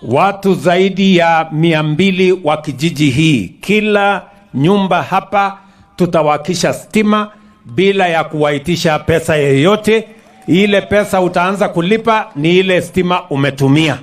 Watu zaidi ya 200 wa kijiji hii, kila nyumba hapa tutawakisha stima bila ya kuwaitisha pesa yoyote. Ile pesa utaanza kulipa ni ile stima umetumia.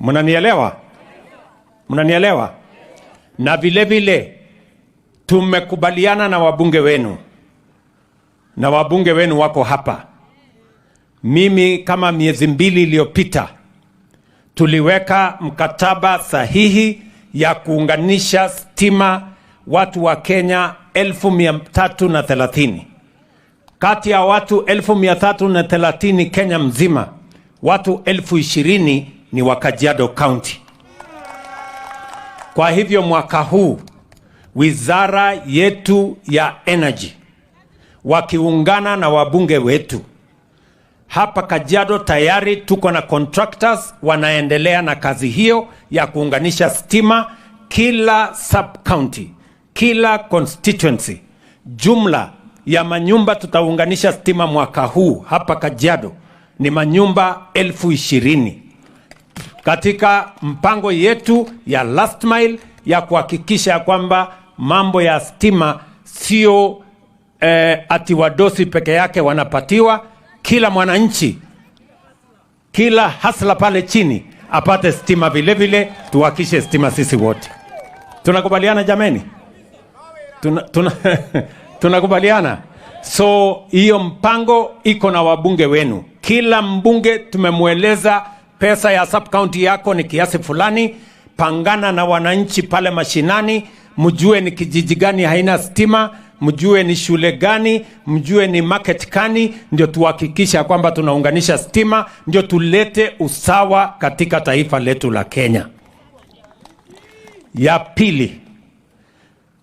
Mnanielewa? Mnanielewa? Na vile vile tumekubaliana na wabunge wenu, na wabunge wenu wako hapa. Mimi kama miezi 2 iliyopita tuliweka mkataba sahihi ya kuunganisha stima watu wa Kenya 1330. Kati ya watu 1330 Kenya mzima, watu 20,000 ni wa Kajiado County. Kwa hivyo mwaka huu wizara yetu ya energy wakiungana na wabunge wetu hapa Kajiado, tayari tuko na contractors wanaendelea na kazi hiyo ya kuunganisha stima kila sub county, kila constituency. Jumla ya manyumba tutaunganisha stima mwaka huu hapa Kajiado ni manyumba 20,000 katika mpango yetu ya last mile ya kuhakikisha kwamba mambo ya stima sio ati wadosi peke yake wanapatiwa. Kila mwananchi, kila hasla pale chini apate stima vile vile, tuhakishe stima sisi wote. Tunakubaliana jameni? Tunakubaliana? So hiyo mpango iko na wabunge wenu. Kila mbunge tumemweleza pesa ya sub county yako ni kiasi fulani, pangana na wananchi pale mashinani, mjue ni kijiji gani haina stima, mjue ni shule gani, mjue ni market gani, ndio tuhakikisha kwamba tunaunganisha stima, ndio tulete usawa katika taifa letu la Kenya. Ya pili,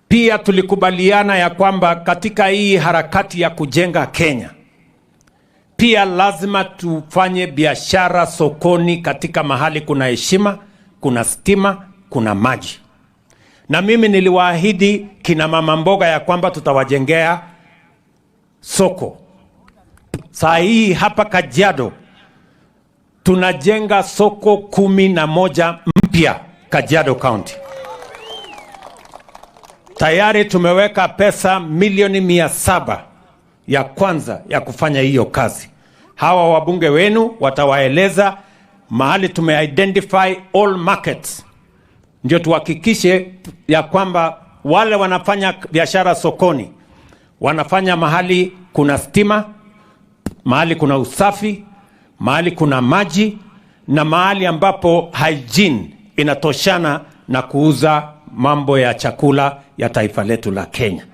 pia tulikubaliana ya kwamba katika hii harakati ya kujenga Kenya, pia lazima tufanye biashara sokoni katika mahali kuna heshima, kuna stima, kuna maji. Na mimi niliwaahidi kina mama mboga ya kwamba tutawajengea soko. Saa hii hapa Kajiado tunajenga soko 11 mpya Kajiado County. Tayari tumeweka pesa milioni 700 ya kwanza ya kufanya hiyo kazi. Hawa wabunge wenu watawaeleza mahali tumeidentify all markets, ndio tuhakikishe ya kwamba wale wanafanya biashara sokoni wanafanya mahali kuna stima, mahali kuna usafi, mahali kuna maji, na mahali ambapo hygiene inatoshana na kuuza mambo ya chakula ya taifa letu la Kenya.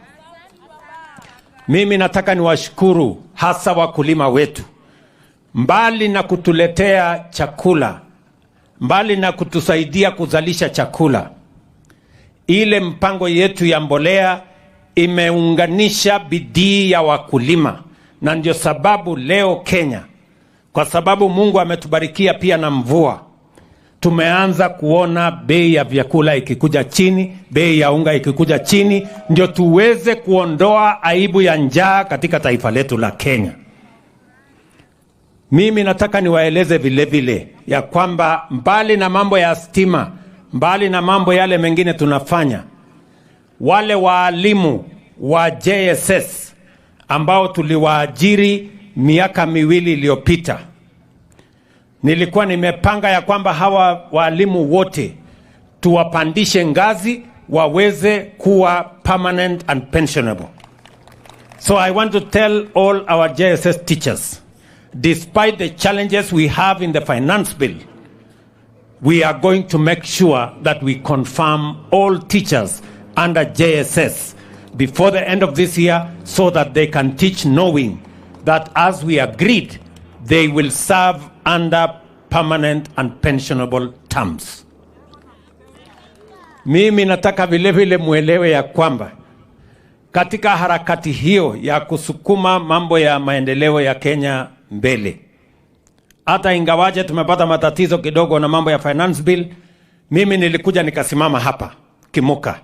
Mimi nataka niwashukuru hasa wakulima wetu. Mbali na kutuletea chakula, mbali na kutusaidia kuzalisha chakula, ile mpango yetu ya mbolea imeunganisha bidii ya wakulima. Na ndio sababu leo Kenya, kwa sababu Mungu ametubarikia pia na mvua, tumeanza kuona bei ya vyakula ikikuja chini, bei ya unga ikikuja chini, ndio tuweze kuondoa aibu ya njaa katika taifa letu la Kenya. Mimi nataka niwaeleze vile vile ya kwamba mbali na mambo ya stima, mbali na mambo yale mengine tunafanya, wale waalimu wa JSS ambao tuliwaajiri miaka 2 iliyopita, nilikuwa nimepanga ya kwamba hawa walimu wote tuwapandishe ngazi waweze kuwa permanent and pensionable. So I want to tell all our JSS teachers, despite the challenges we have in the finance bill, we are going to make sure that we confirm all teachers under JSS before the end of this year, so that they can teach knowing that as we agreed, they will serve under permanent and pensionable terms. Mimi nataka vile vile muelewe ya kwamba katika harakati hiyo ya kusukuma mambo ya maendeleo ya Kenya mbele, hata ingawaje tumepata matatizo kidogo na mambo ya finance bill, mimi nilikuja nikasimama hapa Kimuka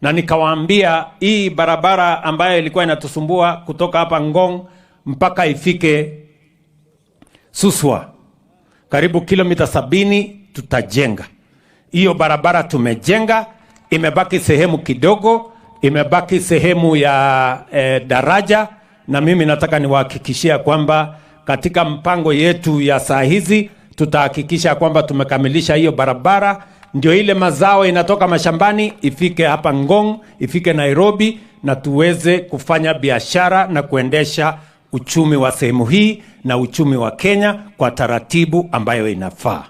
na nikawaambia hii barabara ambayo ilikuwa inatusumbua kutoka hapa Ngong mpaka ifike Suswa, karibu kilomita 70 tutajenga. Hiyo barabara tumejenga, imebaki sehemu kidogo, imebaki sehemu ya daraja, na mimi nataka niwahakikishia kwamba katika mpango yetu ya saa hizi tutahakikisha kwamba tumekamilisha hiyo barabara, ndio ile mazao inatoka mashambani ifike hapa Ngong, ifike Nairobi, na tuweze kufanya biashara na kuendesha uchumi wa sehemu hii na uchumi wa Kenya kwa taratibu ambayo inafaa.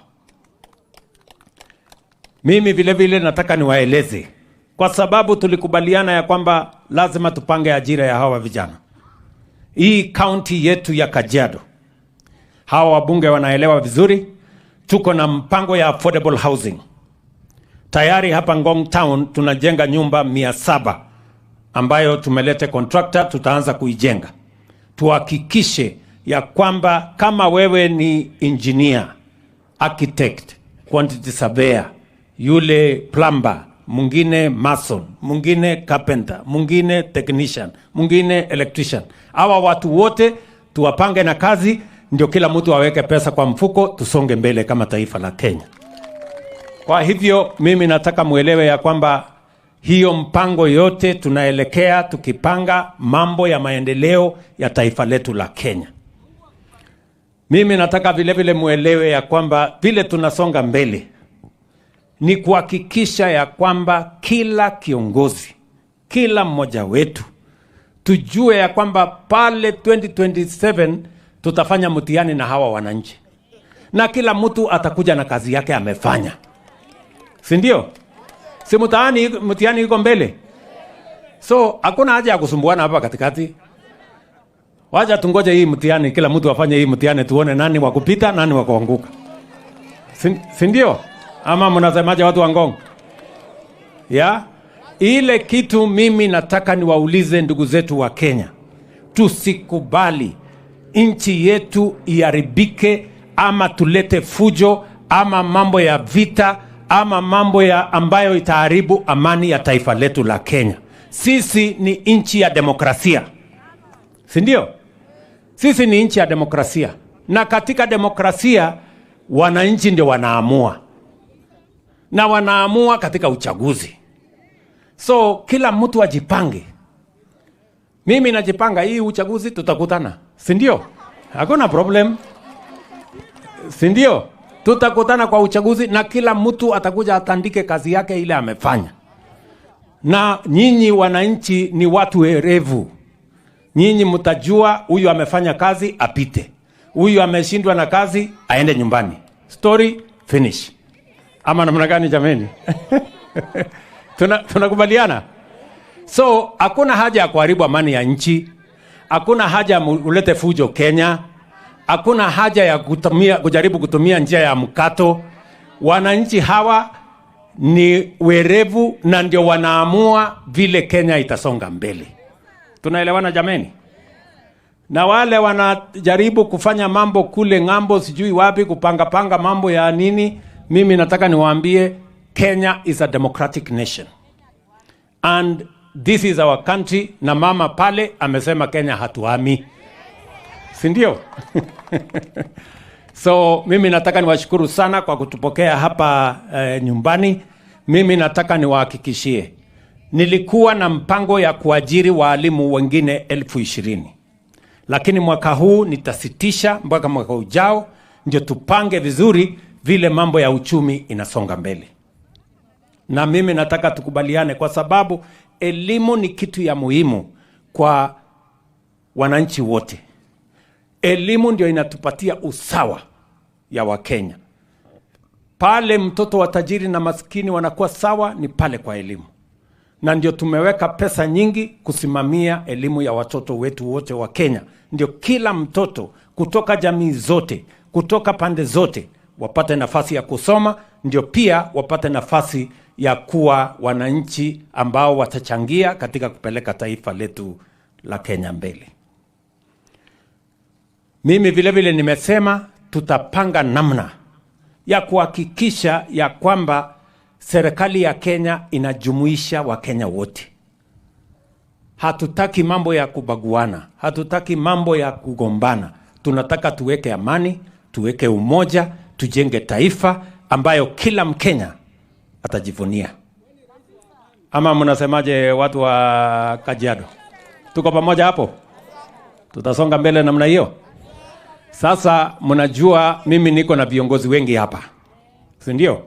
Mimi vile vile nataka niwaeleze, kwa sababu tulikubaliana ya kwamba lazima tupange ajira ya hawa vijana. Hii county yetu ya Kajiado, hawa wabunge wanaelewa vizuri, tuko na mpango ya affordable housing. Tayari hapa Ngong Town tunajenga nyumba 700 ambayo tumelete contractor, tutaanza kuijenga. Tuhakikishe ya kwamba kama wewe ni engineer, architect, quantity surveyor, yule plumber, mwingine mason, mwingine carpenter, mwingine technician, mwingine electrician, hawa watu wote tuwapange na kazi, ndio kila mtu aweke pesa kwa mfuko, tusonge mbele kama taifa la Kenya. Kwa hivyo mimi nataka muelewe ya kwamba hiyo mpango yote tunaelekea tukipanga mambo ya maendeleo ya taifa letu la Kenya. Mimi nataka vile vile muelewe ya kwamba vile tunasonga mbele ni kuhakikisha ya kwamba kila kiongozi, kila mmoja wetu tujue ya kwamba pale 2027 tutafanya mtihani na hawa wananchi, na kila mtu atakuja na kazi yake amefanya, si ndio? Si mtihani iko mbele? So hakuna haja ya kusumbuana hapa katikati. Wacha tungoje hii mtihani, kila mtu afanye hii mtihani, tuone nani wa kupita nani wa kuanguka, si ndio? Ama mnasemaje watu wa Ngong? Ile kitu mimi nataka niwaulize ndugu zetu wa Kenya, tusikubali nchi yetu iharibike, ama tulete fujo, ama mambo ya vita, ama mambo ya ambayo itaharibu amani ya taifa letu la Kenya. Sisi ni nchi ya demokrasia, si ndio? Sisi ni nchi ya demokrasia, na katika demokrasia wananchi ndio wanaamua, na wanaamua katika uchaguzi. So kila mtu ajipange. Mimi najipanga, hii uchaguzi tutakutana, si ndio? Hakuna problem, si ndio? Tutakutana kwa uchaguzi na kila mtu atakuja atandike kazi yake ile amefanya. Na nyinyi wananchi ni watu werevu. Nyinyi mtajua huyu amefanya kazi apite, huyu ameshindwa na kazi aende nyumbani. Story finish. Ama namna gani jameni? Tunakubaliana? So hakuna haja ya kuharibu amani ya nchi, hakuna haja ulete fujo Kenya, hakuna haja ya kujaribu kutumia njia ya mkato. Wananchi hawa ni werevu na ndio wanaamua vile Kenya itasonga mbele. Tunaelewana jameni? Na wale wanajaribu kufanya mambo kule ngambo sijui wapi, kupanga mambo ya nini, mimi nataka niwaambie Kenya is a democratic nation and this is our country, na mama pale amesema Kenya hatuami, si ndio? So mimi nataka niwashukuru sana kwa kutupokea hapa nyumbani. Mimi nataka niwahakikishie nilikuwa na mpango ya kuajiri walimu wengine 20,000, lakini mwaka huu nitasitisha mpaka mwaka ujao, ndio tupange vizuri vile mambo ya uchumi inasonga mbele. Na mimi nataka tukubaliane, kwa sababu elimu ni kitu ya muhimu kwa wananchi wote. Elimu ndio inatupatia usawa ya Wakenya. Pale mtoto wa tajiri na maskini wanakuwa sawa ni pale kwa elimu. Na ndio tumeweka pesa nyingi kusimamia elimu ya watoto wetu wote wa Kenya. Ndio kila mtoto kutoka jamii zote, kutoka pande zote wapate nafasi ya kusoma, ndio pia wapate nafasi ya kuwa wananchi ambao watachangia katika kupeleka taifa letu la Kenya mbele. Mimi vile vile nimesema tutapanga namna ya kuhakikisha ya kwamba serikali ya Kenya inajumuisha Wakenya wote. Hatutaki mambo ya kubaguana, hatutaki mambo ya kugombana. Tunataka tuweke amani, tuweke umoja, tujenge taifa ambayo kila Mkenya atajivunia. Ama mnasemaje watu wa Kajiado? Tuko pamoja hapo? Tutasonga mbele namna hiyo. Sasa mnajua mimi niko na viongozi wengi hapa, si ndio?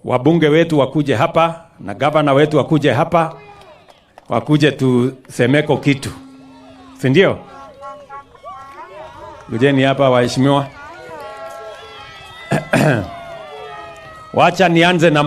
Wabunge wetu wakuje hapa na gavana wetu wakuje hapa, wakuje tusemeko kitu, si ndio? Kujeni hapa waheshimiwa. Wacha nianze na